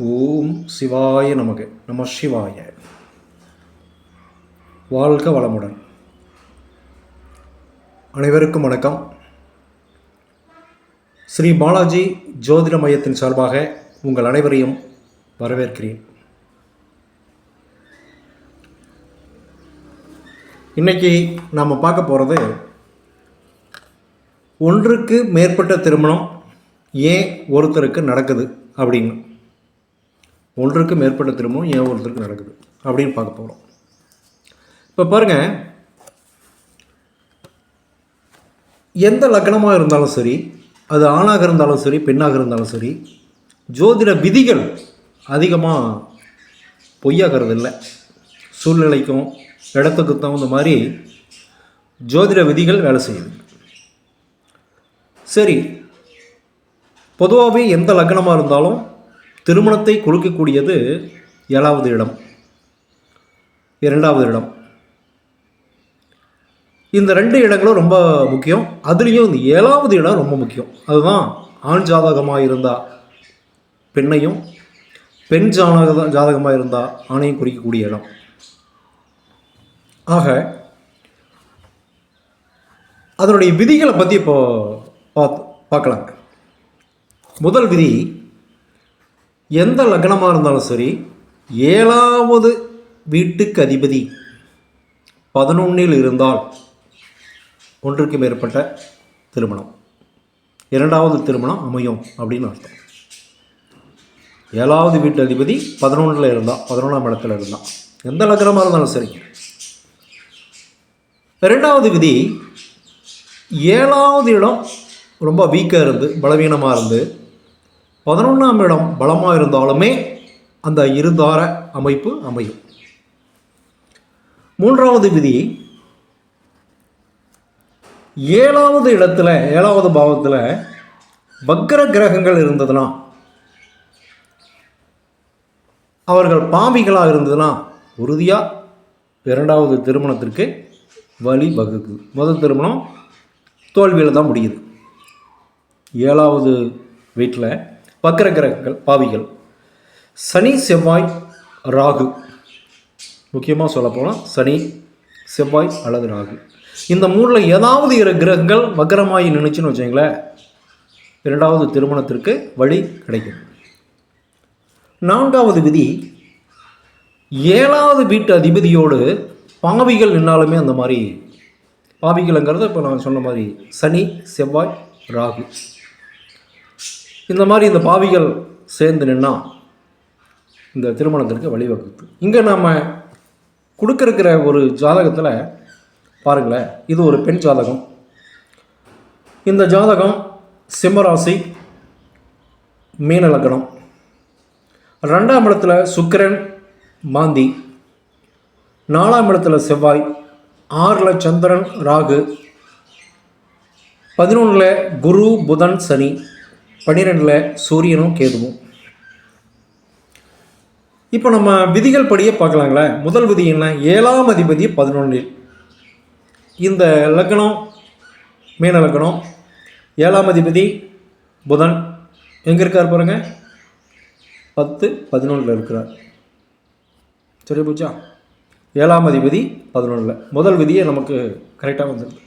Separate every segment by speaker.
Speaker 1: ஓம் சிவாய நமக நம சிவாய. வாழ்க வளமுடன். அனைவருக்கும் வணக்கம். ஸ்ரீ பாலாஜி ஜோதிட மையத்தின் சார்பாக உங்கள் அனைவரையும் வரவேற்கிறேன். இன்னைக்கு நாம் பார்க்க போகிறது ஒன்றுக்கு மேற்பட்ட திருமணம் ஏன் ஒருத்தருக்கு நடக்குது அப்படின்னு. ஒன்றுக்கு மேற்பட்ட திருமணம் ஏன் ஒருத்தருக்கு நடக்குது அப்படின்னு பார்க்க போகிறோம். இப்போ பாருங்கள், எந்த லக்னமாக இருந்தாலும் சரி, அது ஆணாக இருந்தாலும் சரி பெண்ணாக இருந்தாலும் சரி, ஜோதிட விதிகள் அதிகமாக பொய்யாகிறது இல்லை. சூழ்நிலைக்கும் இடத்துக்கு தகுந்த மாதிரி ஜோதிட விதிகள் வேலை செய்யுது. சரி, பொதுவாகவே எந்த லக்னமாக இருந்தாலும் திருமணத்தை கொடுக்கக்கூடியது 7வது இடம், 2வது இடம். இந்த 2 இடங்களும் ரொம்ப முக்கியம். அதுலேயும் இந்த 7வது இடம் ரொம்ப முக்கியம். அதுதான் ஆண் ஜாதகமாக இருந்தால் பெண்ணையும், பெண் ஜாதகமாக இருந்தால் ஆணையும் குறிக்கக்கூடிய இடம். ஆக அதனுடைய விதிகளை பற்றி இப்போ பார்க்கலாங்க. முதல் விதி, எந்த லக்னமாக இருந்தாலும் சரி 7வது வீட்டுக்கு அதிபதி 11 இருந்தால் ஒன்றுக்கு மேற்பட்ட திருமணம், 2வது திருமணம் அமையும் அப்படின்னு அர்த்தம். 7வது வீட்டு அதிபதி 11 இருந்தால், 11ஆம் இடத்துல இருந்தால், எந்த லக்னமாக இருந்தாலும் சரி. 2வது விதி, 7வது இடம் ரொம்ப வீக்காக இருந்து பலவீனமாக இருந்து 11ஆம் இடம் பலமாக இருந்தாலுமே அந்த இருதார அமைப்பு அமையும். 3வது விதி, 7வது இடத்துல 7வது பாவத்தில் வக்ர கிரகங்கள் இருந்ததுன்னா, அவர்கள் பாவிகளாக இருந்ததுன்னா உறுதியாக 2வது திருமணத்திற்கு வழி வகுக்குது. முதல் திருமணம் தோல்வியில் தான் முடியுது. 7வது வீட்டில் வக்ர கிரகங்கள் பாவிகள், சனி செவ்வாய் ராகு, முக்கியமாக சொல்லப்போனால் சனி செவ்வாய் அல்லது ராகு, இந்த 3ல் ஏதாவது 2 கிரகங்கள் வக்ரமாகி நினைச்சுன்னு வச்சுங்களேன், 2வது திருமணத்திற்கு வழி கிடைக்கும். 4வது விதி, 7வது வீட்டு அதிபதியோடு பாவிகள் நின்னாலுமே, அந்த மாதிரி பாவிகள்ங்கிறது இப்போ நான் சொன்ன மாதிரி சனி செவ்வாய் ராகு, இந்த மாதிரி இந்த பாவிகள் சேர்ந்து நின்னா இந்த திருமணத்திற்கு வழிவகுத்து. இங்கே நாம் கொடுக்கிற ஒரு ஜாதகத்தில் பாருங்களேன், இது ஒரு பெண் ஜாதகம். இந்த ஜாதகம் சிம்மராசி, மீன லக்னம், 2ஆம் இடத்துல சுக்கிரன் மாந்தி, 4ஆம் இடத்துல செவ்வாய், 6ல் சந்திரன் ராகு, 11ல் குரு புதன் சனி, 12ல் சூரியனும் கேதுவும். இப்போ நம்ம விதிகள் படியே பார்க்கலாங்களே. முதல் விதி என்ன? 7ஆம் அதிபதி 11. இந்த லக்னம் மீன லக்னம், 7ஆம் அதிபதி புதன் எங்கே இருக்கார் பாருங்க, 10 11 இருக்கிறார். சரி பூச்சா, 7ஆம் அதிபதி 11. முதல் விதியை நமக்கு கரெக்டாக வந்துடுது.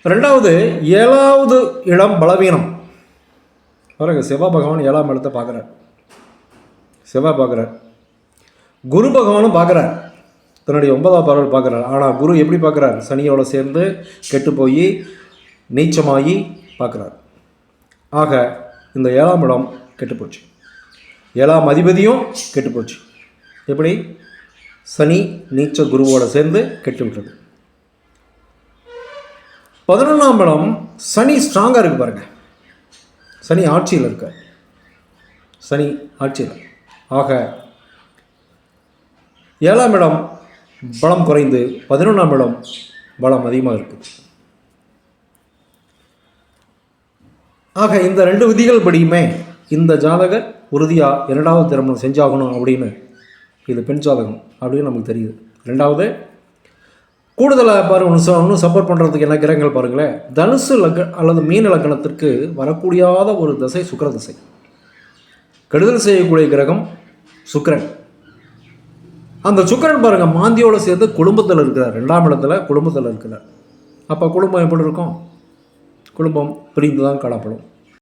Speaker 1: 2வது, 7வது இடம் பலவீனம். பாருங்க, செவ்வாய் பகவான் 7ஆம் இடத்தை பார்க்குறார். செவ்வாய் பார்க்குறார், குரு பகவானும் பார்க்குறார், தன்னுடைய 9ஆம் பார்வை பார்க்குறார். ஆனால் குரு எப்படி பார்க்குறார்? சனியோட சேர்ந்து கெட்டு போய் நீச்சமாகி பார்க்குறார். ஆக இந்த 7ஆம் இடம் கெட்டுப்போச்சு, 7ஆம் அதிபதியும் கெட்டுப்போச்சு. எப்படி? சனி நீச்ச குருவோட சேர்ந்து கெட்டு விட்டது. 11ஆம் இடம் சனி ஸ்ட்ராங்காக இருக்குது பாருங்கள், சனி ஆட்சியில் இருக்கார், சனி ஆட்சியில். ஆக 7ஆம் இடம் பலம் குறைந்து 11ஆம் இடம் பலம் அதிகமாக இருக்குது. ஆக இந்த 2 விதிகள் படியுமே இந்த ஜாதகர் உறுதியாக 2வது திருமணம் செஞ்சாகணும் அப்படின்னு. இது பெண் ஜாதகம் அப்படின்னு நமக்கு தெரியுது. 2வது கூடுதலாக இன்னும் சப்போர்ட் பண்ணுறதுக்கு என்ன கிரகங்கள் பாருங்களேன். தனுசு அல்லது மீன லக்னத்திற்கு வரக்கூடியாத ஒரு திசை சுக்கிர திசை. கெடுதல் செய்யக்கூடிய கிரகம் சுக்கிரன். அந்த சுக்கிரன் பாருங்கள் மாந்தியோடு சேர்ந்து குடும்பத்தில் இருக்கிறார், 2ஆம் இடத்துல குடும்பத்தில் இருக்கிறார். அப்போ குடும்பம் எப்படி இருக்கும்? குடும்பம் பிரிந்து தான் காணப்படும்.